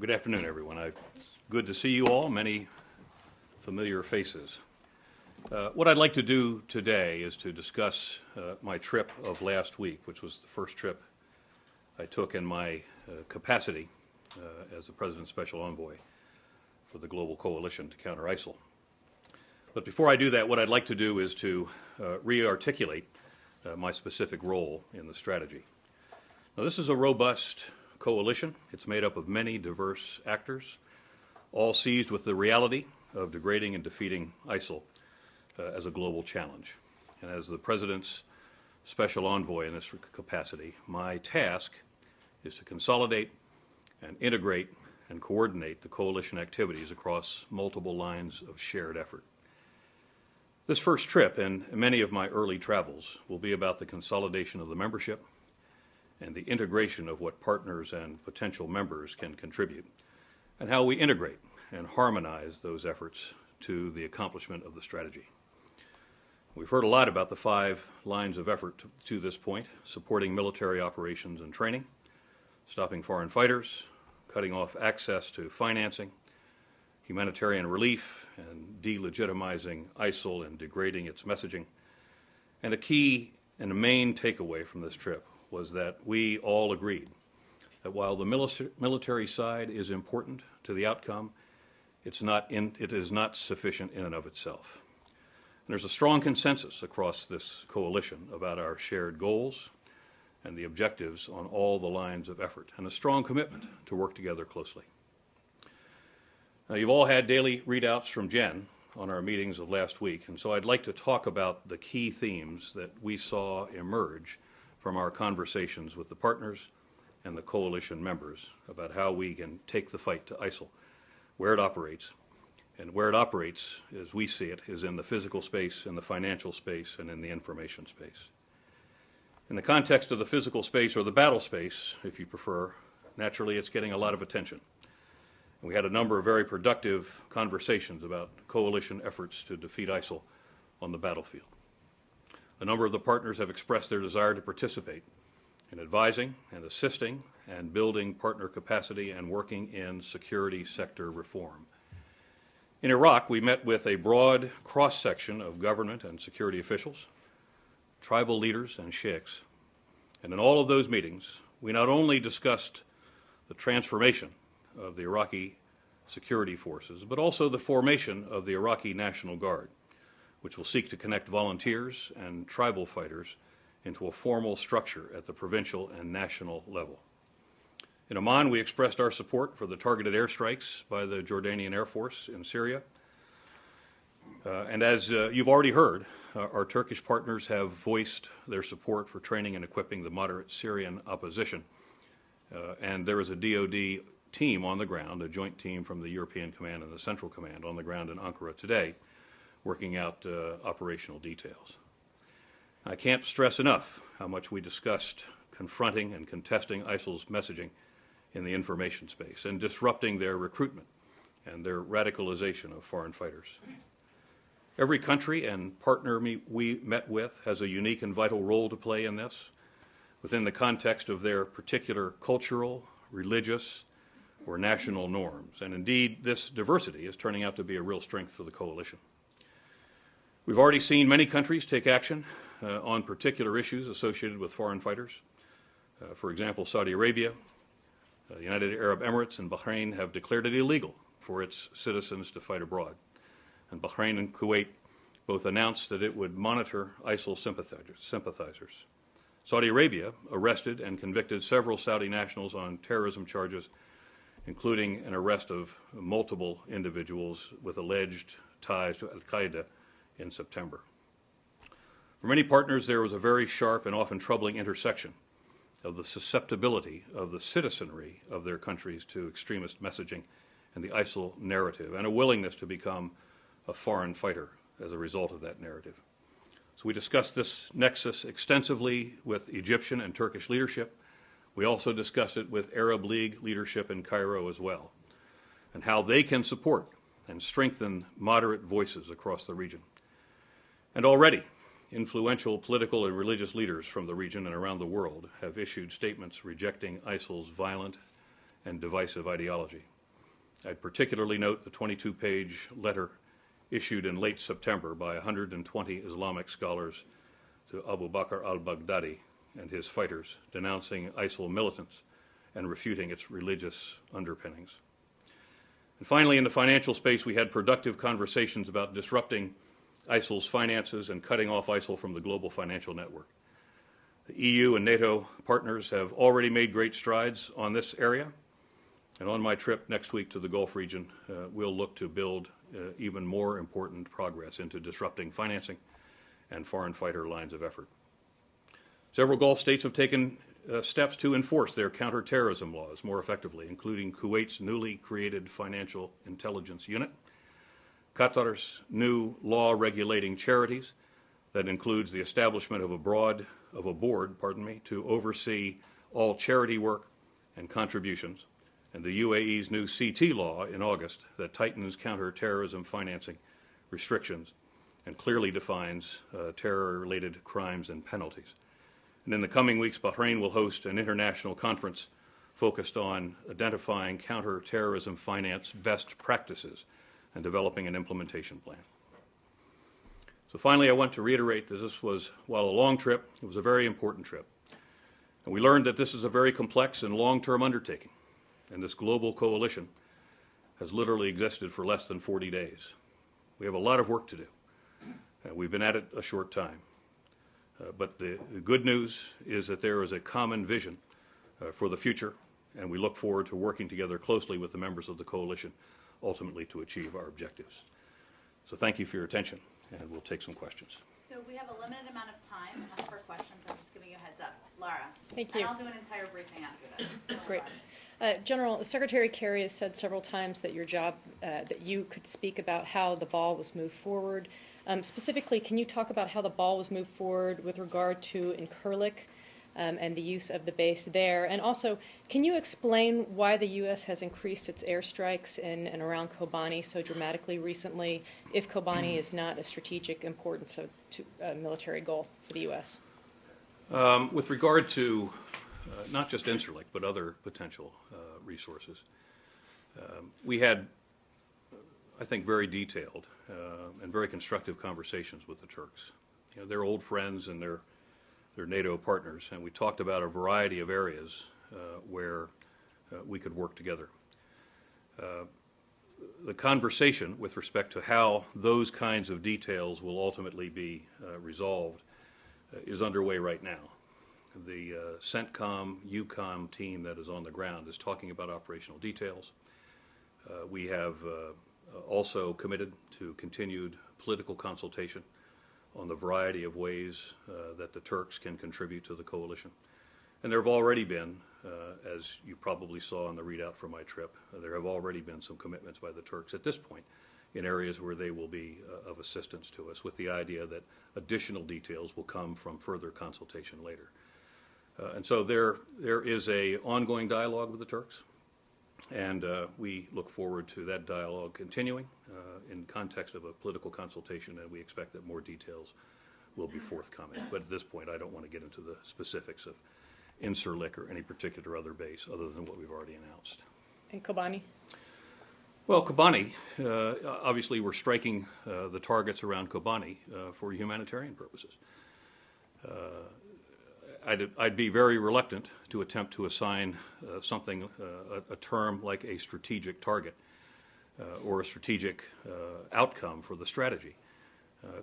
Good afternoon, everyone. Good to see you all, many familiar faces. What I'd like to do today is to discuss my trip of last week, which was the first trip I took in my capacity as the President's Special Envoy for the Global Coalition to counter ISIL. But before I do that, what I'd like to do is to re-articulate my specific role in the strategy. Now, this is a robust coalition. It's made up of many diverse actors, all seized with the reality of degrading and defeating ISIL as a global challenge. And as the President's Special Envoy in this capacity, my task is to consolidate and integrate and coordinate the coalition activities across multiple lines of shared effort. This first trip and many of my early travels will be about the consolidation of the membership and the integration of what partners and potential members can contribute, and how we integrate and harmonize those efforts to the accomplishment of the strategy. We've heard a lot about the 5 lines of effort to this point: supporting military operations and training, stopping foreign fighters, cutting off access to financing, humanitarian relief, and delegitimizing ISIL and degrading its messaging. And a key and a main takeaway from this trip was that we all agreed that while the military side is important to the outcome, it is not sufficient in and of itself. And there's a strong consensus across this coalition about our shared goals and the objectives on all the lines of effort, and a strong commitment to work together closely. Now, you've all had daily readouts from Jen on our meetings of last week, and so I'd like to talk about the key themes that we saw emerge from our conversations with the partners and the coalition members about how we can take the fight to ISIL, where it operates. And where it operates, as we see it, is in the physical space, in the financial space, and in the information space. In the context of the physical space, or the battle space, if you prefer, naturally it's getting a lot of attention. And we had a number of very productive conversations about coalition efforts to defeat ISIL on the battlefield. A number of the partners have expressed their desire to participate in advising and assisting and building partner capacity and working in security sector reform. In Iraq, we met with a broad cross-section of government and security officials, tribal leaders, and sheikhs. And in all of those meetings, we not only discussed the transformation of the Iraqi security forces, but also the formation of the Iraqi National Guard, which will seek to connect volunteers and tribal fighters into a formal structure at the provincial and national level. In Oman, we expressed our support for the targeted airstrikes by the Jordanian Air Force in Syria. And as you've already heard, our Turkish partners have voiced their support for training and equipping the moderate Syrian opposition. And there is a DoD team on the ground, a joint team from the European Command and the Central Command on the ground in Ankara today, working out operational details. I can't stress enough how much we discussed confronting and contesting ISIL's messaging in the information space and disrupting their recruitment and their radicalization of foreign fighters. Every country and partner we met with has a unique and vital role to play in this within the context of their particular cultural, religious, or national norms. And indeed, this diversity is turning out to be a real strength for the coalition. We've already seen many countries take action on particular issues associated with foreign fighters. For example, Saudi Arabia, the United Arab Emirates, and Bahrain have declared it illegal for its citizens to fight abroad. And Bahrain and Kuwait both announced that it would monitor ISIL sympathizers. Saudi Arabia arrested and convicted several Saudi nationals on terrorism charges, including an arrest of multiple individuals with alleged ties to al-Qaeda in September. For many partners, there was a very sharp and often troubling intersection of the susceptibility of the citizenry of their countries to extremist messaging and the ISIL narrative, and a willingness to become a foreign fighter as a result of that narrative. So we discussed this nexus extensively with Egyptian and Turkish leadership. We also discussed it with Arab League leadership in Cairo as well, and how they can support and strengthen moderate voices across the region. And already, influential political and religious leaders from the region and around the world have issued statements rejecting ISIL's violent and divisive ideology. I'd particularly note the 22-page letter issued in late September by 120 Islamic scholars to Abu Bakr al-Baghdadi and his fighters, denouncing ISIL militants and refuting its religious underpinnings. And finally, in the financial space, we had productive conversations about disrupting ISIL's finances and cutting off ISIL from the global financial network. The EU and NATO partners have already made great strides on this area, and on my trip next week to the Gulf region, we'll look to build even more important progress into disrupting financing and foreign fighter lines of effort. Several Gulf states have taken steps to enforce their counterterrorism laws more effectively, including Kuwait's newly created Financial Intelligence Unit, Qatar's new law regulating charities that includes the establishment of a board to oversee all charity work and contributions, and the UAE's new CT law in August that tightens counterterrorism financing restrictions and clearly defines terror-related crimes and penalties. And in the coming weeks, Bahrain will host an international conference focused on identifying counterterrorism finance best practices and developing an implementation plan. So finally, I want to reiterate that this was, while a long trip, it was a very important trip. And we learned that this is a very complex and long-term undertaking, and this global coalition has literally existed for less than 40 days. We have a lot of work to do. We've been at it a short time. But the good news is that there is a common vision for the future, and we look forward to working together closely with the members of the coalition, ultimately to achieve our objectives. So thank you for your attention, and we'll take some questions. So we have a limited amount of time for questions. I'm just giving you a heads up. Laura. Thank you. And I'll do an entire briefing after this. Great. General, Secretary Kerry has said several times that your job, that you could speak about how the ball was moved forward. Specifically, can you talk about how the ball was moved forward with regard to Incirlik and the use of the base there? And also, can you explain why the U.S. has increased its airstrikes in and around Kobani so dramatically recently, if Kobani is not a strategic importance to a military goal for the U.S.? With regard to not just Incirlik, but other potential resources, we had, I think, very detailed and very constructive conversations with the Turks. You know, they're old friends and they're NATO partners, and we talked about a variety of areas where we could work together. The conversation with respect to how those kinds of details will ultimately be resolved is underway right now. The CENTCOM, EUCOM team that is on the ground is talking about operational details. We have also committed to continued political consultation on the variety of ways that the Turks can contribute to the coalition. And there have already been, as you probably saw in the readout from my trip, there have already been some commitments by the Turks at this point in areas where they will be of assistance to us, with the idea that additional details will come from further consultation later. And so there is an ongoing dialogue with the Turks, and we look forward to that dialogue continuing in context of a political consultation, and we expect that more details will be forthcoming. But at this point, I don't want to get into the specifics of Incirlik or any particular other base other than what we've already announced. And Kobani? Well, Kobani, obviously we're striking the targets around Kobani for humanitarian purposes. I'd be very reluctant to attempt to assign something, a term like a strategic target or a strategic outcome for the strategy.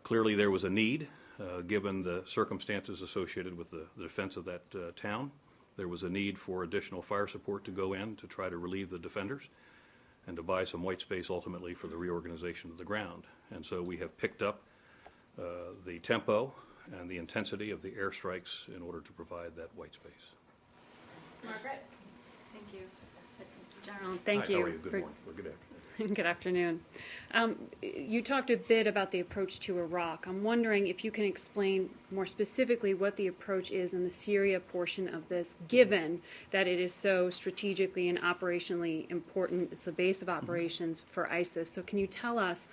Clearly there was a need, given the circumstances associated with the defense of that town. There was a need for additional fire support to go in to try to relieve the defenders and to buy some white space ultimately for the reorganization of the ground. And so we have picked up the tempo and the intensity of the airstrikes in order to provide that white space. Margaret. Thank you. General, thank Hi, you. how are you? Good morning. Or good afternoon. Good afternoon. You talked a bit about the approach to Iraq. I'm wondering if you can explain more specifically what the approach is in the Syria portion of this, given that it is so strategically and operationally important. It's a base of operations for ISIS. So can you tell us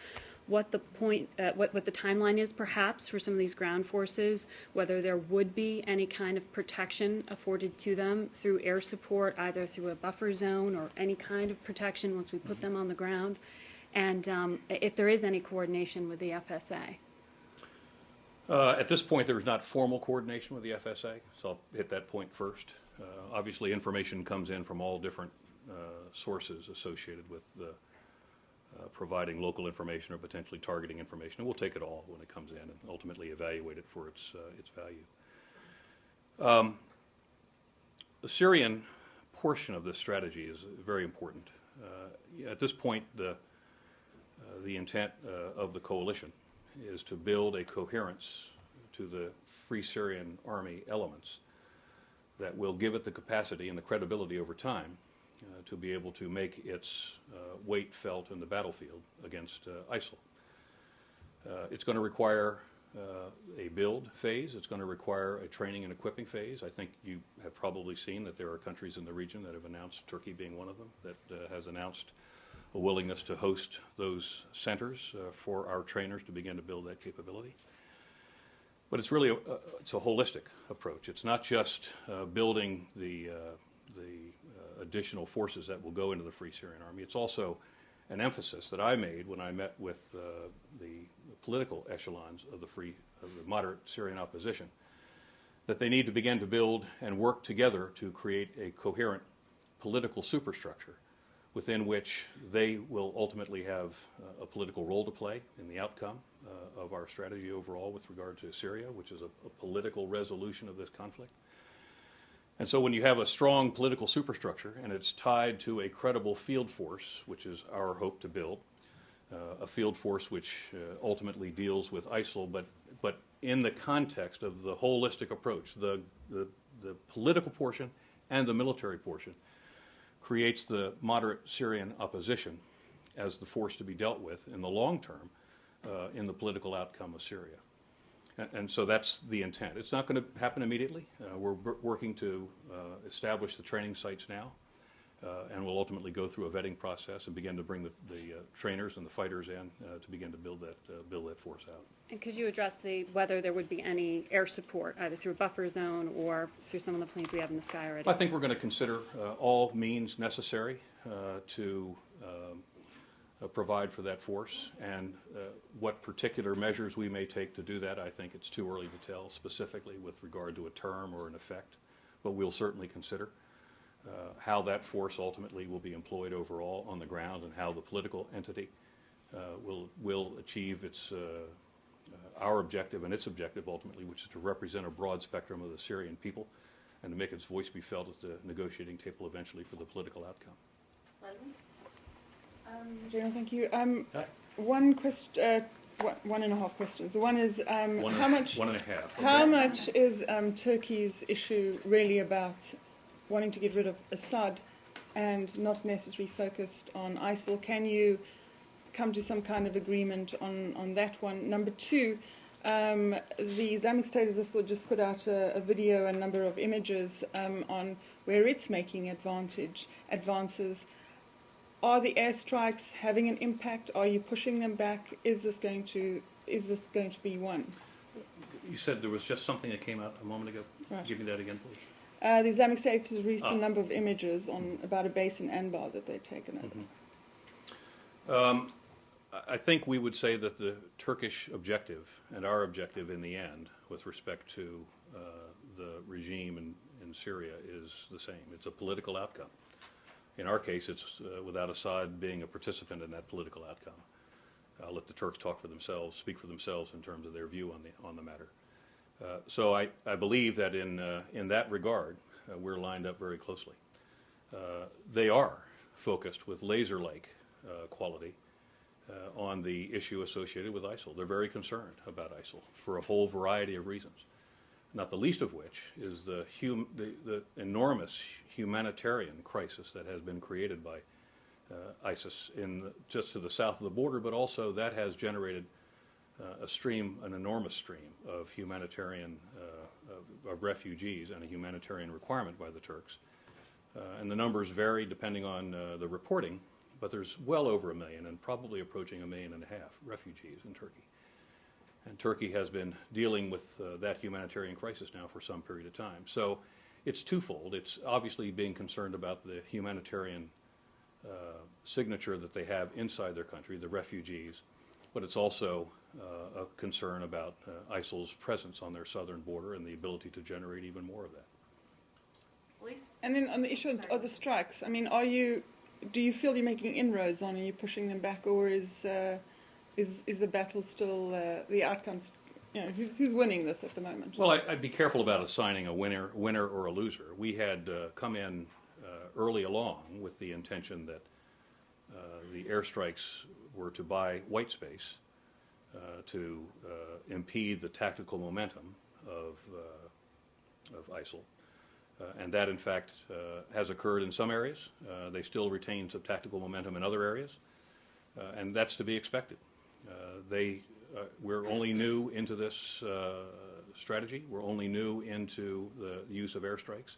what the point, what the timeline is perhaps for some of these ground forces, whether there would be any kind of protection afforded to them through air support, either through a buffer zone or any kind of protection once we put them on the ground, and if there is any coordination with the FSA. At this point, there is not formal coordination with the FSA, so I'll hit that point first. Obviously, information comes in from all different sources associated with providing local information or potentially targeting information, and we'll take it all when it comes in and ultimately evaluate it for its value. The Syrian portion of this strategy is very important. At this point, the intent of the coalition is to build a coherence to the Free Syrian Army elements that will give it the capacity and the credibility over time to be able to make its weight felt in the battlefield against ISIL. It's going to require a build phase. It's going to require a training and equipping phase. I think you have probably seen that there are countries in the region that have announced, Turkey being one of them, that has announced a willingness to host those centers for our trainers to begin to build that capability. But it's really it's a holistic approach. It's not just building the additional forces that will go into the Free Syrian Army. It's also an emphasis that I made when I met with the political echelons of the moderate Syrian opposition, that they need to begin to build and work together to create a coherent political superstructure within which they will ultimately have a political role to play in the outcome of our strategy overall with regard to Syria, which is a political resolution of this conflict. And so when you have a strong political superstructure and it's tied to a credible field force, which is our hope to build, a field force which ultimately deals with ISIL, but in the context of the holistic approach, the political portion and the military portion, creates the moderate Syrian opposition as the force to be dealt with in the long term in the political outcome of Syria. And so that's the intent. It's not going to happen immediately. We're working to establish the training sites now, and we'll ultimately go through a vetting process and begin to bring the trainers and the fighters in to begin to build that force out. And could you address whether there would be any air support, either through a buffer zone or through some of the planes we have in the sky already? I think we're going to consider all means necessary to provide for that force, and what particular measures we may take to do that, I think it's too early to tell specifically with regard to a term or an effect, but we'll certainly consider how that force ultimately will be employed overall on the ground and how the political entity will achieve our objective and its objective ultimately, which is to represent a broad spectrum of the Syrian people and to make its voice be felt at the negotiating table eventually for the political outcome. Leslie? General, thank you. One question, 1.5 questions. The one is how much? 1.5. Okay. How much is Turkey's issue really about wanting to get rid of Assad and not necessarily focused on ISIL? Can you come to some kind of agreement on that one? Number two, the Islamic State has also just put out a video, a number of images on where it's making advances. Are the airstrikes having an impact? Are you pushing them back? Is this going to be one? You said there was just something that came out a moment ago. Right. Give me that again, please. The Islamic State has released a number of images about a base in Anbar that they've taken over. I think we would say that the Turkish objective and our objective in the end with respect to the regime in Syria is the same. It's a political outcome. In our case, it's without Assad being a participant in that political outcome. I'll let the Turks talk for themselves, speak for themselves in terms of their view on the matter. So I believe that in that regard, we're lined up very closely. They are focused with laser-like quality on the issue associated with ISIL. They're very concerned about ISIL for a whole variety of reasons, not the least of which is the enormous humanitarian crisis that has been created by ISIS just to the south of the border, but also that has generated an enormous stream of humanitarian of refugees and a humanitarian requirement by the Turks. And the numbers vary depending on the reporting, but there's well over 1 million and probably approaching 1.5 million refugees in Turkey. And Turkey has been dealing with that humanitarian crisis now for some period of time. So it's twofold. It's obviously being concerned about the humanitarian signature that they have inside their country, the refugees, but it's also a concern about ISIL's presence on their southern border and the ability to generate even more of that. Elise? And then on the issue of the strikes, I mean, do you feel you're making inroads on? Are you pushing them back, or is the battle still the outcomes? You know, who's winning this at the moment? Well, I'd be careful about assigning a winner or a loser. We had come in early along with the intention that the airstrikes were to buy white space to impede the tactical momentum of ISIL. And that, in fact, has occurred in some areas. They still retain some tactical momentum in other areas, and that's to be expected. We're only new into this strategy. We're only new into the use of airstrikes.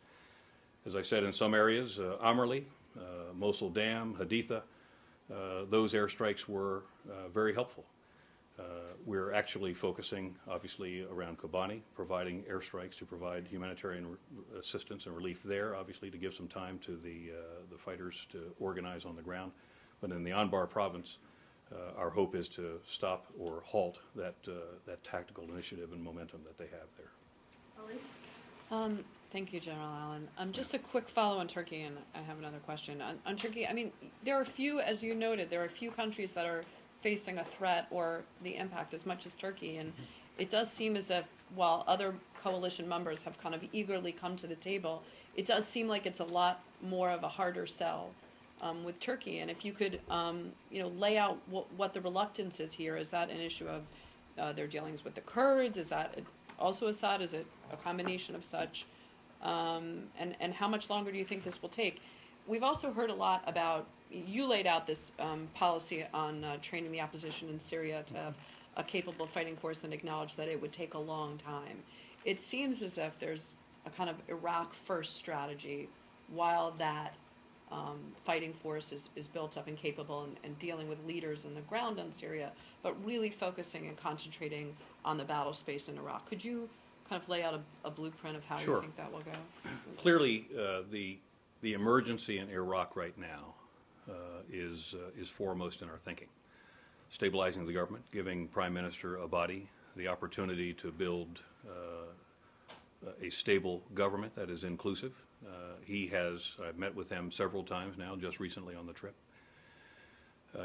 As I said, in some areas, Amerli, Mosul Dam, Haditha, those airstrikes were very helpful. We're actually focusing, obviously, around Kobani, providing airstrikes to provide humanitarian assistance and relief there, obviously, to give some time to the fighters to organize on the ground. But in the Anbar province, our hope is to stop or halt that tactical initiative and momentum that they have there. Elise? Thank you, General Allen. Just a quick follow on Turkey, and I have another question. On Turkey, I mean, there are a few, as you noted, there are a few countries that are facing a threat or the impact as much as Turkey, and it does seem as if, while other coalition members have kind of eagerly come to the table, it does seem like it's a lot more of a harder sell with Turkey. And if you could, lay out what the reluctance is here. Is that an issue of their dealings with the Kurds? Is that also Assad? Is it a combination of such? And how much longer do you think this will take? We've also heard a lot about, you laid out this policy on training the opposition in Syria to have a capable fighting force and acknowledge that it would take a long time. It seems as if there's a kind of Iraq first strategy while that fighting force is built up and capable and dealing with leaders on the ground in Syria, but really focusing and concentrating on the battle space in Iraq. Could you kind of lay out a blueprint of how Sure. you think that will go? Clearly, the emergency in Iraq right now is foremost in our thinking. Stabilizing the government, giving Prime Minister Abadi the opportunity to build a stable government that is inclusive. I've met with him several times now, just recently on the trip.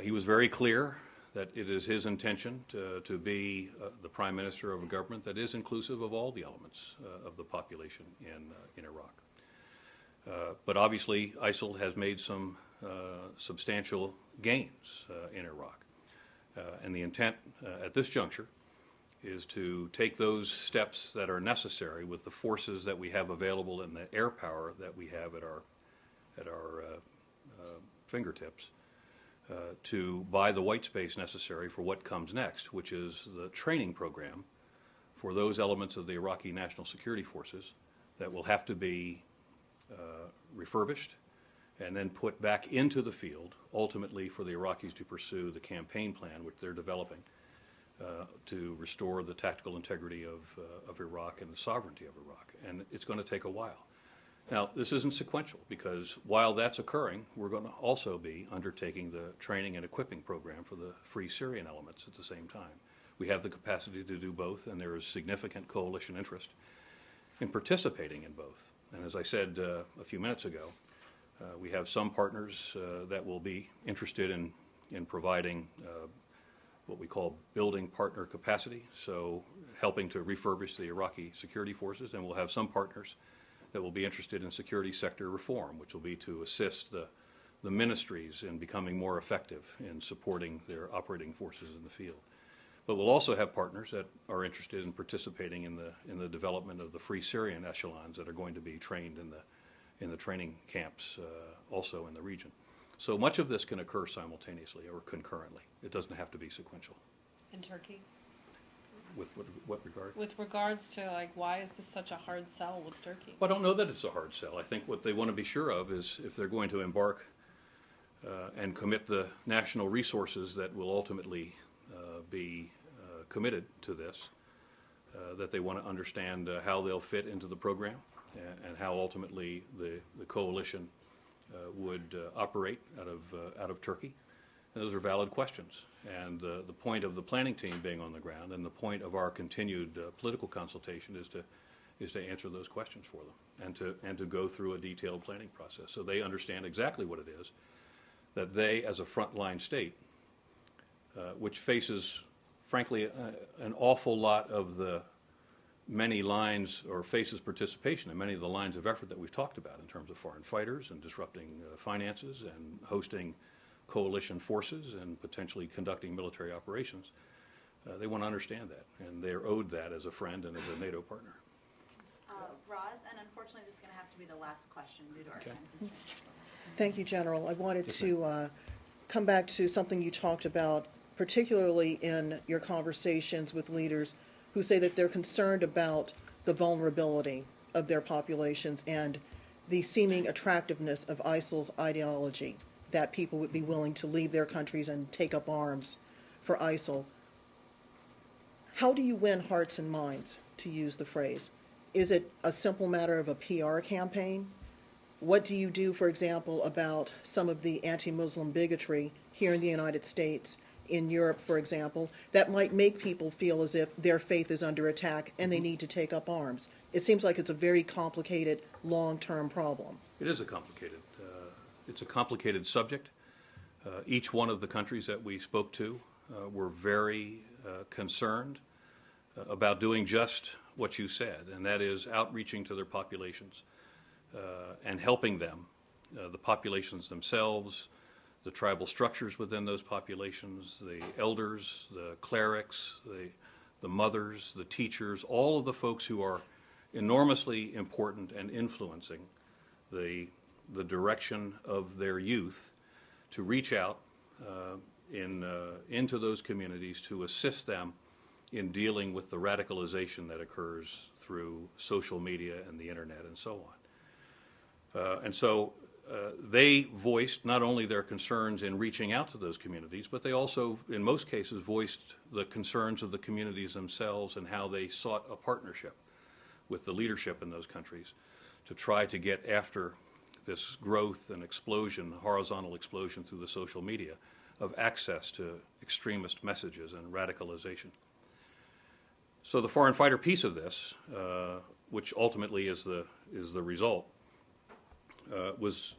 He was very clear that it is his intention to be the Prime Minister of a government that is inclusive of all the elements of the population in Iraq. But obviously, ISIL has made some substantial gains in Iraq. And the intent at this juncture is to take those steps that are necessary with the forces that we have available and the air power that we have at our fingertips to buy the white space necessary for what comes next, which is the training program for those elements of the Iraqi National Security Forces that will have to be refurbished and then put back into the field, ultimately for the Iraqis to pursue the campaign plan which they're developing to restore the tactical integrity of Iraq and the sovereignty of Iraq. And it's going to take a while. Now, this isn't sequential, because while that's occurring, we're going to also be undertaking the training and equipping program for the Free Syrian elements at the same time. We have the capacity to do both, and there is significant coalition interest in participating in both. And as I said a few minutes ago, we have some partners that will be interested in providing what we call building partner capacity, so helping to refurbish the Iraqi security forces, and we'll have some partners that will be interested in security sector reform, which will be to assist the ministries in becoming more effective in supporting their operating forces in the field. But we'll also have partners that are interested in participating in the development of the Free Syrian echelons that are going to be trained in the training camps also in the region. So much of this can occur simultaneously or concurrently. It doesn't have to be sequential. In Turkey? With what regard? With regards to, like, why is this such a hard sell with Turkey? Well, I don't know that it's a hard sell. I think what they want to be sure of is if they're going to embark and commit the national resources that will ultimately be committed to this, that they want to understand how they'll fit into the program and how ultimately the coalition would operate out of Turkey. And those are valid questions. And the point of the planning team being on the ground and the point of our continued political consultation is to answer those questions for them and to go through a detailed planning process so they understand exactly what it is that they, as a frontline state, which faces, frankly, an awful lot of the many lines, or faces participation in many of the lines of effort that we've talked about in terms of foreign fighters and disrupting finances and hosting coalition forces and potentially conducting military operations. They want to understand that, and they're owed that as a friend and as a NATO partner. Roz, and unfortunately this is going to have to be the last question due to our time constraints. Thank you, General. I wanted Yes, to come back to something you talked about, particularly in your conversations with leaders who say that they're concerned about the vulnerability of their populations and the seeming attractiveness of ISIL's ideology, that people would be willing to leave their countries and take up arms for ISIL. How do you win hearts and minds, to use the phrase? Is it a simple matter of a PR campaign? What do you do, for example, about some of the anti-Muslim bigotry here in the United States, in Europe, for example, that might make people feel as if their faith is under attack and they need to take up arms? It seems like it's a very complicated, long-term problem. It is it's a complicated subject. Each one of the countries that we spoke to were very concerned about doing just what you said, and that is outreaching to their populations and helping them, the populations themselves, the tribal structures within those populations, the elders, the clerics, the mothers, the teachers, all of the folks who are enormously important and influencing the direction of their youth, to reach out into those communities to assist them in dealing with the radicalization that occurs through social media and the internet and so on. And so they voiced not only their concerns in reaching out to those communities, but they also, in most cases, voiced the concerns of the communities themselves and how they sought a partnership with the leadership in those countries to try to get after this growth and explosion, horizontal explosion through the social media of access to extremist messages and radicalization. So the foreign fighter piece of this, which ultimately is the result, was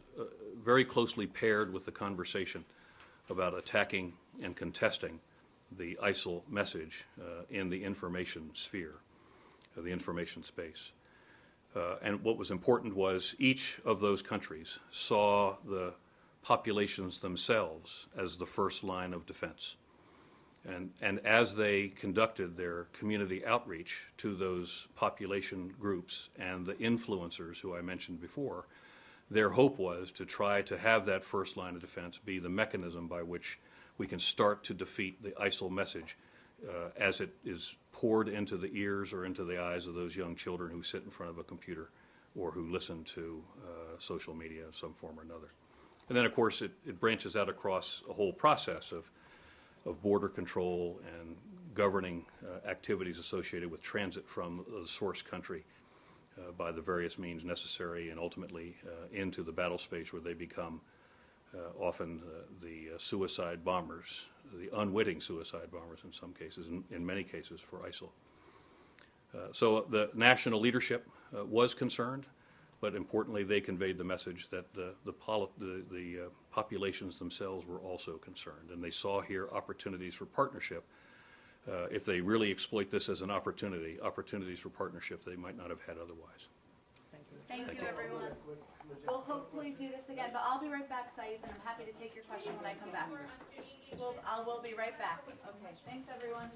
very closely paired with the conversation about attacking and contesting the ISIL message in the information sphere, the information space. And what was important was each of those countries saw the populations themselves as the first line of defense. And as they conducted their community outreach to those population groups and the influencers who I mentioned before, their hope was to try to have that first line of defense be the mechanism by which we can start to defeat the ISIL message as it is poured into the ears or into the eyes of those young children who sit in front of a computer or who listen to social media in some form or another. And then, of course, it branches out across a whole process of border control and governing activities associated with transit from the source country by the various means necessary and ultimately into the battle space where they become often the suicide bombers, the unwitting suicide bombers in some cases, in many cases for ISIL. So the national leadership was concerned, but importantly they conveyed the message that the populations themselves were also concerned, and they saw here opportunities for partnership. If they really exploit this as an opportunities for partnership they might not have had otherwise. Thank you, everyone. We'll hopefully do this again, but I'll be right back, Saeed, and I'm happy to take your question when I come back. We'll be right back. Okay, thanks, everyone.